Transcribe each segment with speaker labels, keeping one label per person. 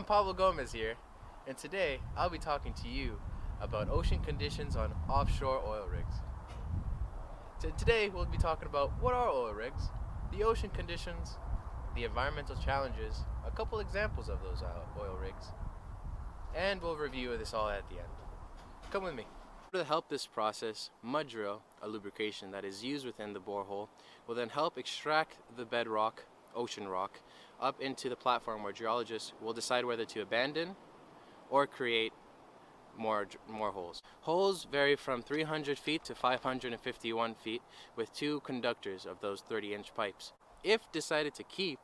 Speaker 1: Pablo Gomez here, and today I'll be talking to you about ocean conditions on offshore oil rigs. Today we'll be talking about what are oil rigs, the ocean conditions, the environmental challenges, a couple examples of those oil rigs, and we'll review this all at the end. Come with me. To help this process, mud drill, a lubrication that is used within the borehole, will then help extract the bedrock, ocean rock, up into the platform where geologists will decide whether to abandon or create more holes. Holes vary from 300 feet to 551 feet with two conductors of those 30-inch pipes. If decided to keep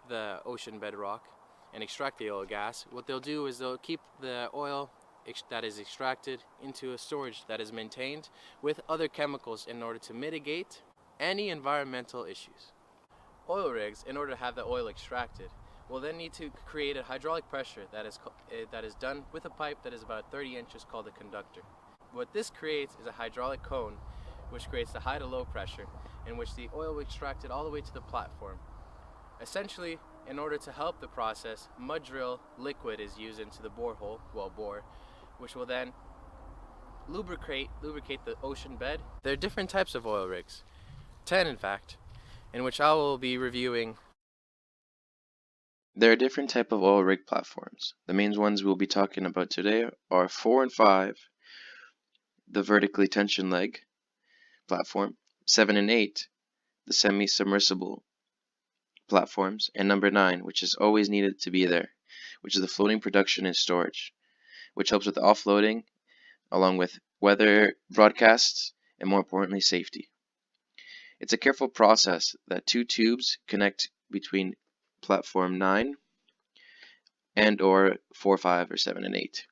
Speaker 1: the ocean bedrock and extract the oil gas, what they'll do is they'll keep the oil that is extracted into a storage that is maintained with other chemicals in order to mitigate any environmental issues. Oil rigs, in order to have the oil extracted, will then need to create a hydraulic pressure that is done with a pipe that is about 30 inches called a conductor. What this creates is a hydraulic cone which creates the high to low pressure in which the oil will be extracted all the way to the platform. Essentially, in order to help the process, mud drill liquid is used into the borehole, bore, which will then lubricate the ocean bed. There are different types of oil rigs, 10 in fact, in which I will be reviewing.
Speaker 2: There are different types of oil rig platforms. The main ones we'll be talking about today are 4 and 5, the vertically tension leg platform, 7 and 8, the semi-submersible platforms, and number 9, which is always needed to be there, which is the floating production and storage, which helps with offloading along with weather broadcasts and, more importantly, safety. It's a careful process that two tubes connect between platform 9 and or 4, 5, or 7 and 8.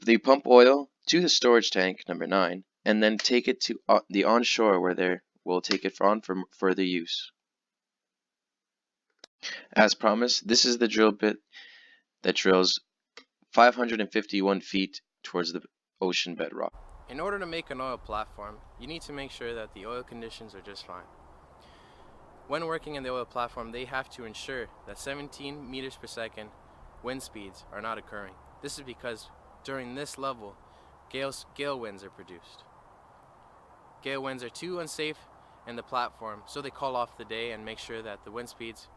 Speaker 2: They pump oil to the storage tank number 9 and then take it to the onshore where they will take it on for further use. As promised, this is the drill bit that drills 551 feet towards the ocean bedrock.
Speaker 1: In order to make an oil platform, you need to make sure that the oil conditions are just fine. When working in the oil platform, they have to ensure that 17 meters per second wind speeds are not occurring. This is because during this level, gale winds are produced. Gale winds are too unsafe in the platform, so they call off the day and make sure that the wind speeds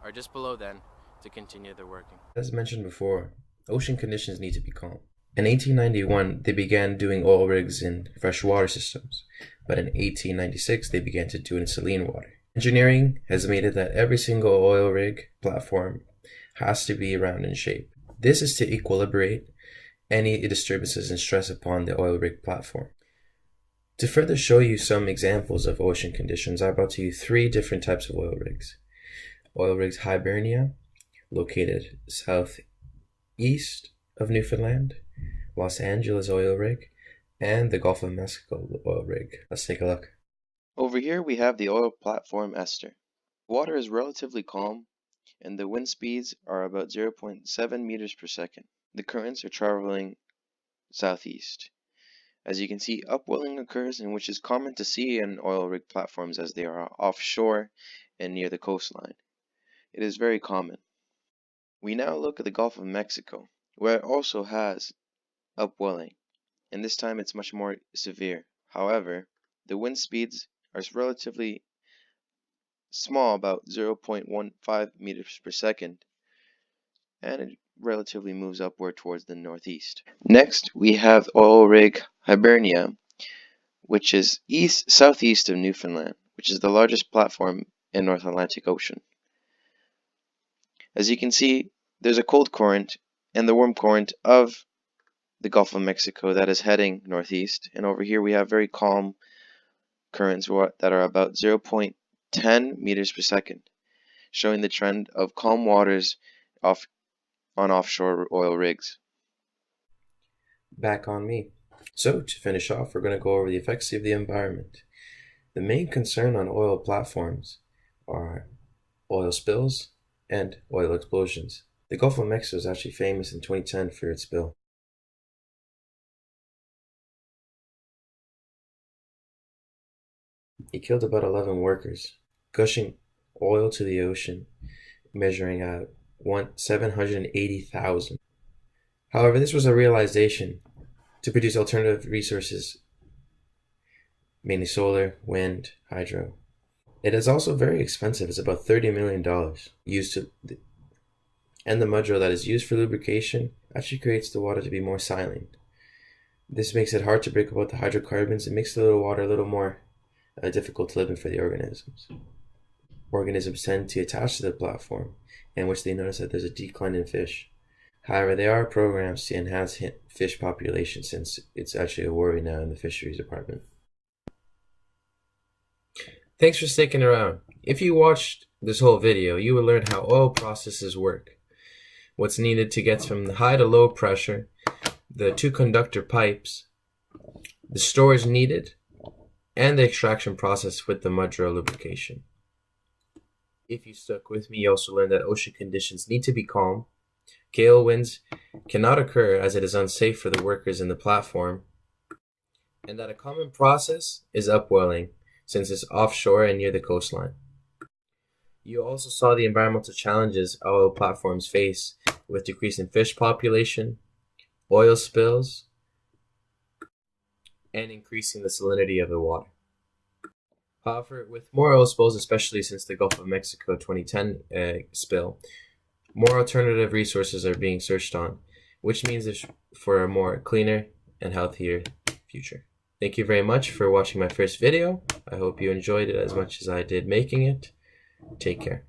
Speaker 1: are just below then to continue their working.
Speaker 3: As mentioned before, ocean conditions need to be calm. In 1891, they began doing oil rigs in freshwater systems, but in 1896, they began to do it in saline water. Engineering has made it that every single oil rig platform has to be round in shape. This is to equilibrate any disturbances and stress upon the oil rig platform. To further show you some examples of ocean conditions, I brought to you 3 different types of oil rigs. Oil rigs Hibernia, located southeast of Newfoundland, Los Angeles oil rig, and the Gulf of Mexico oil rig. Let's take a look.
Speaker 2: Over here we have the oil platform Esther. Water is relatively calm and the wind speeds are about 0.7 meters per second. The currents are traveling southeast. As you can see, upwelling occurs, and which is common to see in oil rig platforms as they are offshore and near the coastline. It is very common. We now look at the Gulf of Mexico, where it also has upwelling, and this time it's much more severe. However, the wind speeds are relatively small, about 0.15 meters per second, and it relatively moves upward towards the northeast. Next, we have oil rig Hibernia, which is southeast of Newfoundland, which is the largest platform in North Atlantic Ocean. As you can see, there's a cold current and the warm current of the Gulf of Mexico that is heading northeast, and over here we have very calm currents that are about 0.10 meters per second, showing the trend of calm waters on offshore oil rigs.
Speaker 3: Back on me. So, to finish off, we're going to go over the effects of the environment. The main concern on oil platforms are oil spills and oil explosions. The Gulf of Mexico is actually famous in 2010 for its spill. It killed about 11 workers, gushing oil to the ocean, measuring out 780,000. However, this was a realization to produce alternative resources, mainly solar, wind, hydro. It is also very expensive. It's about $30 million used to, and the mudrow that is used for lubrication actually creates the water to be more saline. This makes it hard to break apart the hydrocarbons. It makes the little water a little more difficult to live in for the organisms. Organisms tend to attach to the platform, in which they notice that there's a decline in fish. However, there are programs to enhance fish population, since it's actually a worry now in the fisheries department. Thanks for sticking around. If you watched this whole video, you will learn how oil processes work, what's needed to get from the high to low pressure, the two conductor pipes, the storage needed, and the extraction process with the mudrow lubrication. If you stuck with me, you also learned that ocean conditions need to be calm. Gale winds cannot occur as it is unsafe for the workers in the platform, and that a common process is upwelling, since it's offshore and near the coastline. You also saw the environmental challenges oil platforms face with decreasing fish population, oil spills, and increasing the salinity of the water. However, with more oil spills, especially since the Gulf of Mexico 2010 spill, more alternative resources are being searched on, which means there's for a more cleaner and healthier future. Thank you very much for watching my first video. I hope you enjoyed it as much as I did making it. Take care.